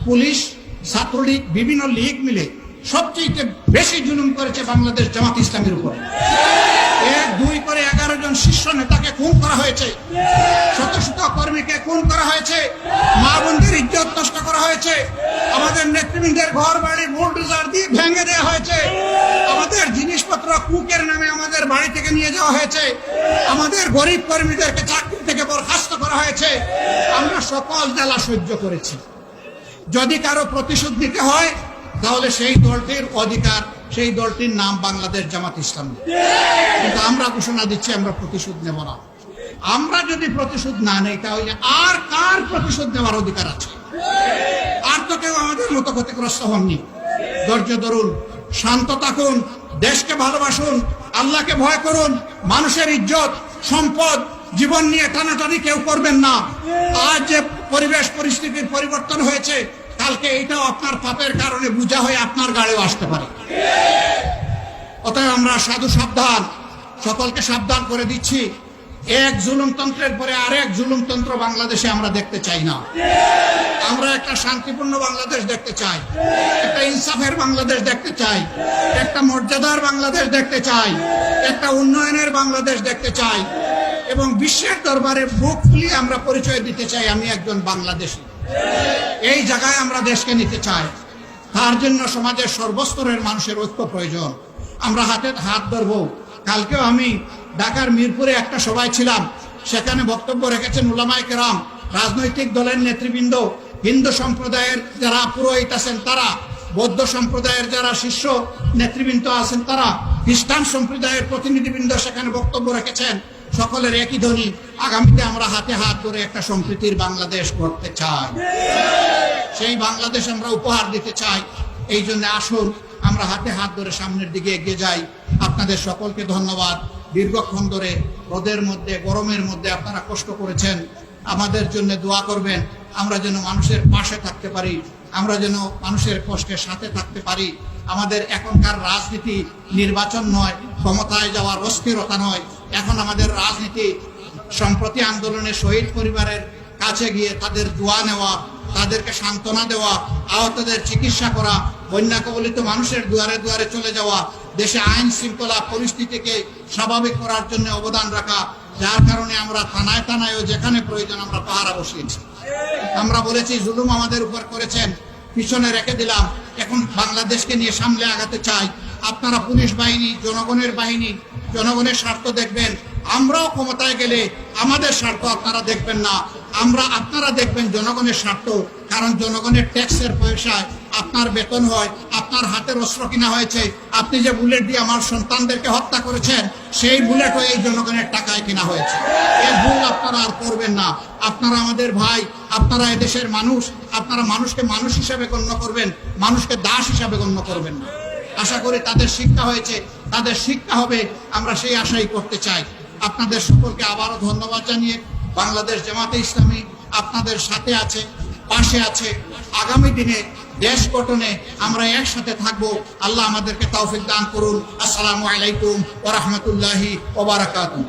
Police, Chhatra League, বিভিন্ন লীগ মিলে সবচেয়ে বেশি জুলুম করেছে বাংলাদেশ জামাত ইসলামের উপর। 1-2 করে 11 জন শীর্ষ নেতাকে খুন করা হয়েছে, শত শত কর্মীকে খুন করা হয়েছে, মা বোনদের ইজ্জত নষ্ট করা হয়েছে, আমাদের নেতৃবৃন্দের ঘর বাড়ি বুলডোজার দিয়ে ভেঙে দেওয়া হয়েছে, আমাদের জিনিসপত্র কুকের নামে আমাদের বাড়ি থেকে নিয়ে যাওয়া হয়েছে, আমাদের গরিব কর্মীদেরকে চাকরি থেকে বরখাস্ত করা হয়েছে। আমরা সকল জ্বালা সহ্য করেছি। যদি কারো প্রতিশোধ নিতে হয় তাহলে সেই দলটির অধিকার, সেই দলটির নাম বাংলাদেশ জামাত ইসলাম। কিন্তু আমরা ঘোষণা দিচ্ছি আমরা প্রতিশোধ নেব না। আমরা যদি প্রতিশোধ না নেই তাহলে আর কার প্রতিশোধ নেওয়ার অধিকার আছে? আর তো কেউ আমাদের মতো ক্ষতিগ্রস্ত হননি। ধৈর্য ধরুন, শান্ত থাকুন, দেশকে ভালোবাসুন, আল্লাহকে ভয় করুন, মানুষের ইজ্জত সম্পদ জীবন নিয়ে টানাটানি কেউ করবেন না। আজ যে পরিবেশ পরিস্থিতির পরিবর্তন হয়েছে, কালকে এইটাও আপনার পাপের কারণে বোঝা হয়ে আপনার গাড়িও আসতে পারে। অতএব আমরা সাধু সাবধান, সকলকে সাবধান করে দিচ্ছি। এক জুলুমতন্ত্রের পরে আরেক জুলুমতন্ত্র বাংলাদেশে আমরা দেখতে চাই না। আমরা একটা শান্তিপূর্ণ বাংলাদেশ দেখতে চাই, একটা ইনসাফের বাংলাদেশ দেখতে চাই, একটা মর্যাদার বাংলাদেশ দেখতে চাই, একটা উন্নয়নের বাংলাদেশ দেখতে চাই এবং বিশ্বের দরবারে বুক ফুলিয়ে আমরা পরিচয় দিতে চাই আমি একজন বাংলাদেশী। এই জায়গায় আমরা দেশকে নিতে চাই। তার জন্য সমাজের সর্বস্তরের মানুষের ঐক্য প্রয়োজন। আমরা হাতে হাত ধরবো। কালকেও আমি ঢাকার মিরপুরে একটা সভায় ছিলাম, সেখানে বক্তব্য রেখেছেন উলামায়ে কেরাম, রাজনৈতিক দলের নেতৃবৃন্দ, হিন্দু সম্প্রদায়ের যারা পুরোহিত আছেন তারা, বৌদ্ধ সম্প্রদায়ের যারা শীর্ষ নেতৃবৃন্দ আছেন তারা, খ্রিস্টান সম্প্রদায়ের প্রতিনিধিবৃন্দ সেখানে বক্তব্য রেখেছেন। সকলের একই ধ্বনি, আগামীতে আমরা হাতে হাত ধরে একটা সম্প্রীতির বাংলাদেশ করতে চাই। সেই বাংলাদেশ আমরা উপহার দিতে চাই। এই জন্য আসুন আমরা হাতে হাত ধরে সামনের দিকে এগিয়ে যাই। আপনাদের সকলকে ধন্যবাদ। দীর্ঘক্ষণ ধরে রোদের মধ্যে, গরমের মধ্যে আপনারা কষ্ট করেছেন। আমাদের জন্য দোয়া করবেন, আমরা যেন মানুষের পাশে থাকতে পারি, আমরা যেন মানুষের কষ্টের সাথে থাকতে পারি। আমাদের এখনকার রাজনীতি নির্বাচন নয়, ক্ষমতায় যাওয়ার অস্থিরতা নয়। এখন আমাদের রাজনীতি সম্প্রতি আন্দোলনে শহীদ পরিবারের কাছে গিয়ে তাদের দোয়া নেওয়া, তাদেরকে সান্ত্বনা দেওয়া, আহতদের চিকিৎসা করা, বন্যা কবলিত মানুষের দুয়ারে দুয়ারে চলে যাওয়া, দেশে আইন শৃঙ্খলা পরিস্থিতিকে স্বাভাবিক করার জন্য অবদান রাখা। যার কারণে আমরা থানায় থানায়ও যেখানে প্রয়োজন আমরা পাহারা বসিয়েছি। আমরা বলেছি জুলুম আমাদের উপর করেছেন, পিছনে রেখে দিলাম, এখন বাংলাদেশকে নিয়ে সামনে আগাতে চাই। আপনারা পুলিশ বাহিনী, জনগণের বাহিনী, জনগণের স্বার্থ দেখবেন। আমরাও ক্ষমতায় গেলে আমাদের স্বার্থ আপনারা দেখবেন না, আপনারা দেখবেন জনগণের স্বার্থ। কারণ জনগণের ট্যাক্সের পয়সায় আপনার বেতন হয়, আপনার হাতের অস্ত্র কিনা হয়েছে। আপনি যে বুলেট দিয়ে আমার সন্তানদেরকে হত্যা করেছেন, সেই বুলেটও এই জনগণের টাকায় কিনা হয়েছে। এই ভুল আপনারা আর করবেন না। আপনারা আমাদের ভাই, আপনারা এদেশের মানুষ, আপনারা মানুষকে মানুষ হিসাবে গণ্য করবেন, মানুষকে দাস হিসাবে গণ্য করবেন না। আশা করি তাদের শিক্ষা হয়েছে, তাদের শিক্ষা হবে, আমরা সেই আশাই করতে চাই। আপনাদের সকলকে আবারও ধন্যবাদ জানিয়ে বাংলাদেশ জামাতে ইসলামী আপনাদের সাথে আছে, পাশে আছে। আগামী দিনে দেশ গঠনে আমরা একসাথে থাকবো। আল্লাহ আমাদেরকে তৌফিক দান করুন। আসসালামু আলাইকুম ওয়া রাহমাতুল্লাহি ওয়া বারাকাতুহু।